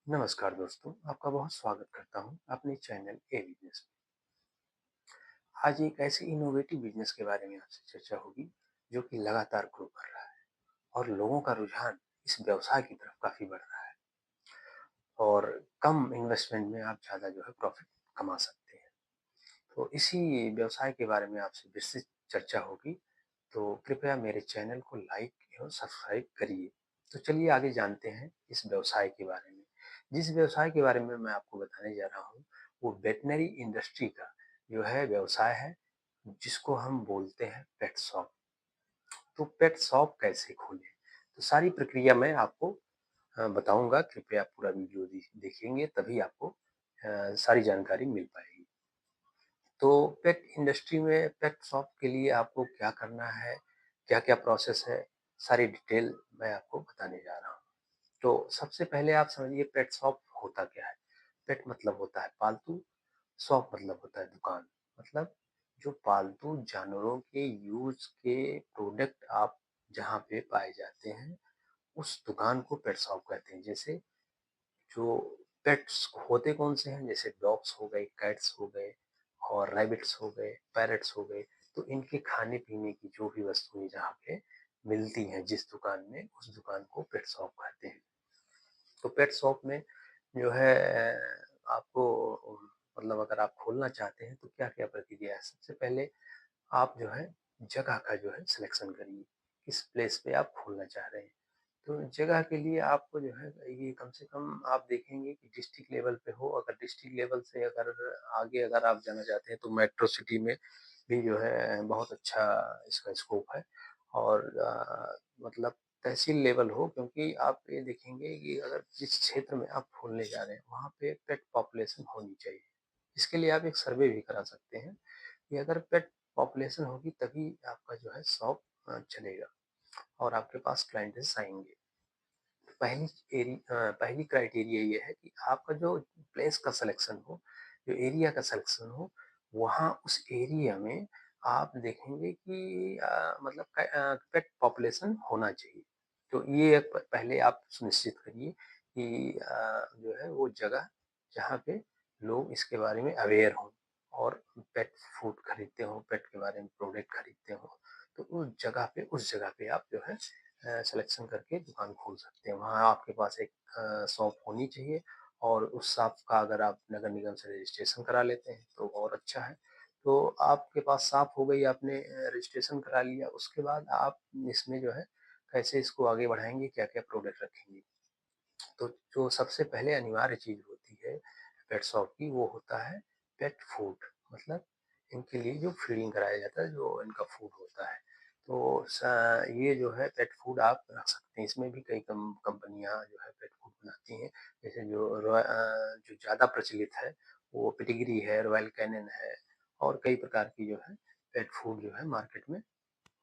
नमस्कार दोस्तों, आपका बहुत स्वागत करता हूँ अपने चैनल ए बिजनेस में। आज एक ऐसे इनोवेटिव बिजनेस के बारे में आपसे चर्चा होगी जो कि लगातार ग्रो कर रहा है और लोगों का रुझान इस व्यवसाय की तरफ काफी बढ़ रहा है और कम इन्वेस्टमेंट में आप ज़्यादा जो है प्रॉफिट कमा सकते हैं। तो इसी व्यवसाय के बारे में आपसे विस्तृत चर्चा होगी, तो कृपया मेरे चैनल को लाइक एवं सब्सक्राइब करिए। तो चलिए आगे जानते हैं इस व्यवसाय के बारे में। जिस व्यवसाय के बारे में मैं आपको बताने जा रहा हूँ, वो वेटनरी इंडस्ट्री का जो है व्यवसाय है, जिसको हम बोलते हैं पेट शॉप। तो पेट शॉप कैसे खोलें? तो सारी प्रक्रिया मैं आपको बताऊँगा, कृपया पूरा वीडियो देखेंगे तभी आपको सारी जानकारी मिल पाएगी। तो पेट इंडस्ट्री में पेट शॉप के लिए आपको क्या करना है, क्या-क्या प्रोसेस है, सारी डिटेल मैं आपको बताने जा रहा हूँ। तो सबसे पहले आप समझिए पेट शॉप होता क्या है? पेट मतलब होता है पालतू, शॉप मतलब होता है दुकान। मतलब जो पालतू जानवरों के यूज़ के प्रोडक्ट आप जहाँ पे पाए जाते हैं, उस दुकान को पेट शॉप कहते हैं। जैसे जो पेट्स होते कौन से हैं, जैसे डॉग्स हो गए, कैट्स हो गए और रैबिट्स हो गए, पैरट्स हो गए। तो इनके खाने-पीने की जो भी वस्तुएँ जहाँ पे मिलती हैं जिस दुकान में, उस दुकान को पेट शॉप कहते हैं। तो पेट शॉप में जो है आपको मतलब अगर आप खोलना चाहते हैं तो क्या-क्या प्रक्रिया है? सबसे पहले आप जो है जगह का जो है सिलेक्शन करिए, किस प्लेस पे आप खोलना चाह रहे हैं। तो जगह के लिए आपको जो है ये कम से कम आप देखेंगे कि डिस्ट्रिक्ट लेवल पे हो। अगर डिस्ट्रिक्ट लेवल से अगर आगे अगर आप जाना चाहते हैं तो मेट्रो सिटी में भी जो है बहुत अच्छा इसका स्कोप है। और मतलब तहसील लेवल हो, क्योंकि आप ये देखेंगे कि अगर जिस क्षेत्र में आप खोलने जा रहे हैं वहाँ पे पेट पॉपुलेशन होनी चाहिए। इसके लिए आप एक सर्वे भी करा सकते हैं कि अगर पेट पॉपुलेशन होगी तभी आपका जो है शॉप चलेगा और आपके पास क्लाइंट्स आएँगे। पहली क्राइटेरिया ये है कि आपका जो प्लेस का सिलेक्शन हो, जो एरिया का सिलेक्शन हो, वहाँ उस एरिया में आप देखेंगे कि मतलब पेट पॉपुलेशन होना चाहिए। तो ये एक पहले आप सुनिश्चित करिए कि जो है वो जगह जहाँ पे लोग इसके बारे में अवेयर हों और पेट फूड खरीदते हों, पेट के बारे में प्रोडक्ट खरीदते हों। तो उस जगह पे आप जो है सिलेक्शन करके दुकान खोल सकते हैं। वहाँ आपके पास एक शॉप होनी चाहिए और उस शॉप का अगर आप नगर निगम से रजिस्ट्रेशन करा लेते हैं तो और अच्छा है। तो आपके पास शॉप हो गई, आपने रजिस्ट्रेशन करा लिया, उसके बाद आप इसमें जो है कैसे इसको आगे बढ़ाएँगे, क्या-क्या प्रोडक्ट रखेंगे। तो जो सबसे पहले अनिवार्य चीज़ होती है पेट शॉप की, वो होता है पेट फूड। मतलब इनके लिए जो फीडिंग कराया जाता है, जो इनका फूड होता है। तो ये जो है पेट फूड आप रख सकते हैं। इसमें भी कई कंपनियां जो है पेट फूड बनाती हैं। जैसे जो ज़्यादा प्रचलित है वो पेडिग्री है, रॉयल कैनिन है और कई प्रकार की जो है पेट फूड जो है मार्केट में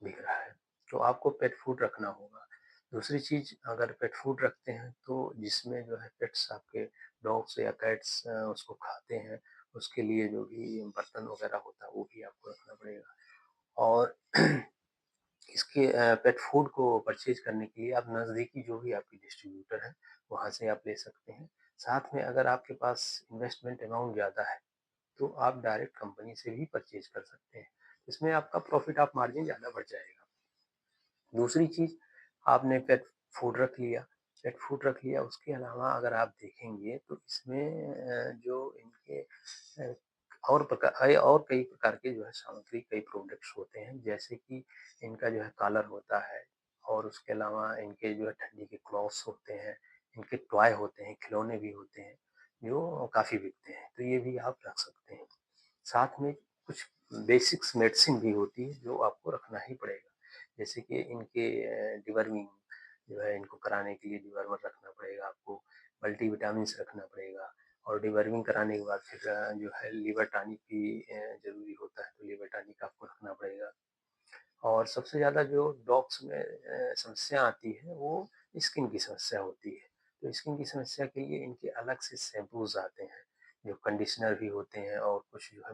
बिक रहा है। तो आपको पेट फूड रखना होगा। दूसरी चीज़, अगर पेट फूड रखते हैं तो जिसमें जो है पेट्स आपके डॉग्स या कैट्स उसको खाते हैं, उसके लिए जो भी बर्तन वगैरह होता है वो भी आपको रखना पड़ेगा। और इसके पेट फूड को परचेज़ करने के लिए आप नज़दीकी जो भी आपके डिस्ट्रीब्यूटर हैं, वहाँ से आप ले सकते हैं। साथ में अगर आपके पास इन्वेस्टमेंट अमाउंट ज़्यादा है, तो आप डायरेक्ट कंपनी से भी परचेज़ कर सकते हैं। इसमें आपका प्रॉफ़िट ऑफ मार्जिन ज़्यादा बढ़ जाएगा। दूसरी चीज़, आपने पेट फूड रख लिया, उसके अलावा अगर आप देखेंगे तो इसमें जो इनके अ, और कई प्रकार के जो है सामग्री, कई प्रोडक्ट्स होते हैं, जैसे कि इनका जो है कॉलर होता है और उसके अलावा इनके जो है ठंडी के क्लॉथ्स होते हैं, इनके टॉय होते हैं, खिलौने भी होते हैं, जो काफ़ी बिकते हैं, तो ये भी आप रख सकते हैं। साथ में कुछ बेसिक्स मेडिसिन भी होती है जो आपको रखना ही पड़ेगा। जैसे कि इनके डिवर्मिंग जो है, इनको कराने के लिए डिवर्मर रखना पड़ेगा आपको, मल्टीविटामिन्स रखना पड़ेगा और डिवर्मिंग कराने के बाद फिर जो है लिवर टॉनिक भी ज़रूरी होता है, तो लिवर टॉनिक आपको रखना पड़ेगा। और सबसे ज़्यादा जो डॉग्स में समस्या आती है वो स्किन की समस्या होती है। तो स्किन की समस्या के लिए इनके अलग से शैम्पूज़ आते हैं, जो कंडीशनर भी होते हैं और कुछ जो है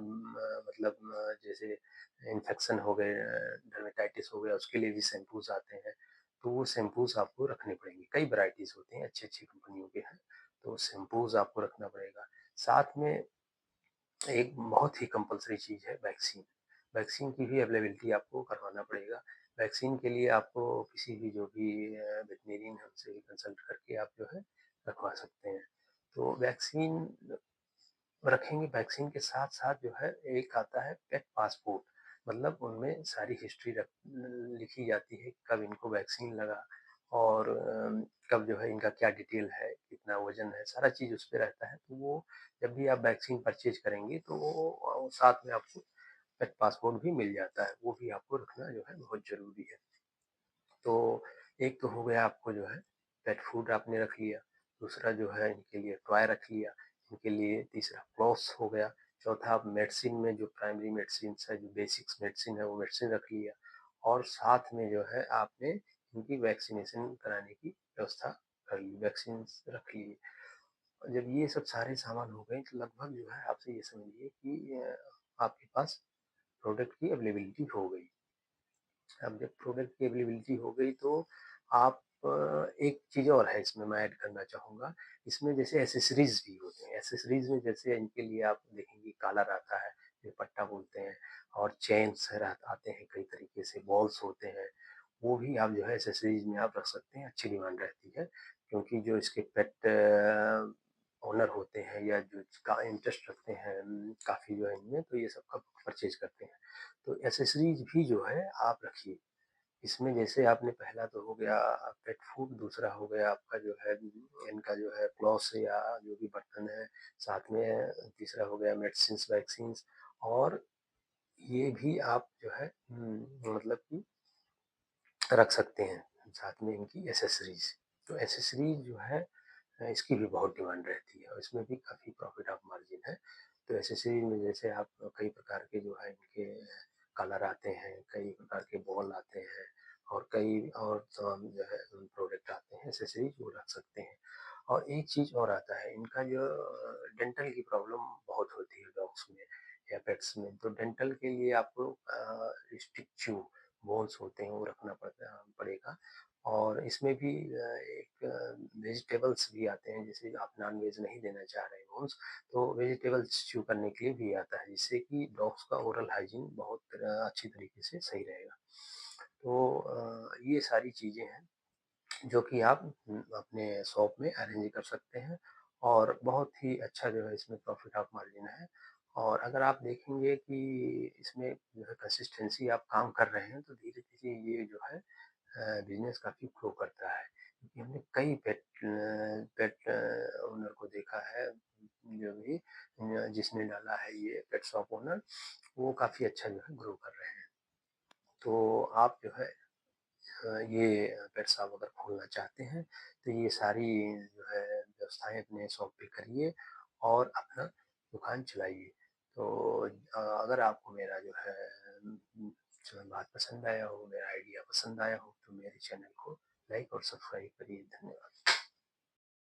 मतलब जैसे इन्फेक्शन हो गए, डर्मेटाइटिस हो गया, उसके लिए भी शैम्पूज़ आते हैं। तो वो शैम्पूज़ आपको रखने पड़ेंगे। कई वैराइटीज़ होते हैं, अच्छी-अच्छी कंपनियों के हैं। तो तो शैम्पूज़ आपको रखना पड़ेगा। साथ में एक बहुत ही कंपल्सरी चीज़ है वैक्सीन। वैक्सीन की भी अवेलेबिलिटी आपको करवाना पड़ेगा। वैक्सीन के लिए आपको किसी भी जो भी वेटनेरियन है उनसे भी कंसल्ट करके आप जो है रखवा सकते हैं। तो वैक्सीन रखेंगे, वैक्सीन के साथ-साथ जो है एक आता है पेट पासपोर्ट, मतलब उनमें सारी हिस्ट्री लिखी जाती है, कब इनको वैक्सीन लगा और कब जो है इनका क्या डिटेल है, कितना वज़न है, सारा चीज़ उसपे रहता है। तो वो जब भी आप वैक्सीन परचेज़ करेंगे तो वो साथ में आपको पेट पासपोर्ट भी मिल जाता है, वो भी आपको रखना जो है बहुत ज़रूरी है। तो एक तो हो गया आपको जो है पेट फूड आपने रख लिया, दूसरा जो है इनके लिए टॉय रख लिया, इनके लिए तीसरा क्लॉथ्स हो गया, चौथा आप मेडिसिन में जो प्राइमरी मेडिसिन्स है, जो बेसिक्स मेडिसिन है वो मेडिसिन रख लिया और साथ में जो है आपने इनकी वैक्सीनेशन कराने की व्यवस्था कर ली, वैक्सीन्स रख ली। और जब ये सब सारे सामान हो गए तो लगभग जो है आपसे ये समझिए कि आपके पास प्रोडक्ट की अवेलेबिलिटी हो गई। अब जब प्रोडक्ट की अवेलेबिलिटी हो गई तो आप एक चीज़ और है इसमें मैं ऐड करना चाहूँगा, इसमें जैसे एक्सेसरीज़ भी होते हैं, एक्सेसरीज़ में जैसे इनके लिए आप देखेंगे कॉलर आता है, जो पट्टा बोलते हैं और चेन्स आते हैं कई तरीके से, बॉल्स होते हैं, वो भी आप जो है एक्सेसरीज़ में आप रख सकते हैं, अच्छी डिमांड रहती है। क्योंकि जो इसके पेट ओनर होते हैं या जो इसका इंटरेस्ट रखते हैं काफ़ी जो है इनमें, तो ये सब कब परचेज़ करते हैं। तो एक्सेसरीज़ भी जो है आप रखिए। इसमें जैसे आपने पहला तो हो गया पेट फूड, दूसरा हो गया आपका जो है इनका जो है क्लॉथ्स या जो भी बर्तन है, साथ में तीसरा हो गया मेडिसिन्स, वैक्सीन्स और ये भी आप जो है मतलब कि रख सकते हैं, साथ में इनकी एक्सेसरीज़। तो एक्सेसरीज़ जो है इसकी भी बहुत डिमांड रहती है और इसमें भी काफ़ी प्रॉफ़िट ऑफ मार्जिन है। तो एक्सेसरीज़ में जैसे आप कई प्रकार के जो है इनके कलर आते हैं, कई प्रकार के बॉल आते हैं और कई और तमाम जो है प्रोडक्ट आते हैं, एक्सेसरीज़ वो रख सकते हैं। और एक चीज़ और आता है, इनका जो डेंटल की प्रॉब्लम बहुत होती है डॉग्स में या पेट्स में, तो डेंटल के लिए आपको स्टिच्यू बोन्स होते हैं वो रखना पड़ेगा और इसमें भी एक वेजिटेबल्स भी आते हैं, जैसे आप नॉन-वेज नहीं देना चाह रहे हैं बोन्स, तो वेजिटेबल्स च्यू करने के लिए भी आता है, जिससे कि डॉग्स का ओरल हाइजीन बहुत अच्छी तरीके से सही रहेगा। तो ये सारी चीज़ें हैं जो कि आप अपने शॉप में अरेंज कर सकते हैं और बहुत ही अच्छा जो है इसमें प्रॉफ़िट ऑफ मार्जिन है। और अगर आप देखेंगे कि इसमें जो है कंसिस्टेंसी आप काम कर रहे हैं, तो धीरे-धीरे ये जो है बिज़नेस काफ़ी ग्रो करता है। क्योंकि हमने कई पेट ओनर को देखा है, जो भी जिसने डाला है ये पेट शॉप ओनर, वो काफ़ी अच्छा जो है ग्रो कर रहे हैं। तो आप जो है ये पेट शॉप अगर खोलना चाहते हैं, तो ये सारी जो है व्यवस्थाएँ अपने शॉप पे करिए और अपना दुकान चलाइए। तो अगर आपको मेरा जो है जो बात पसंद आया हो, मेरा आइडिया पसंद आया हो, तो मेरे चैनल को लाइक और सब्सक्राइब करिए। धन्यवाद।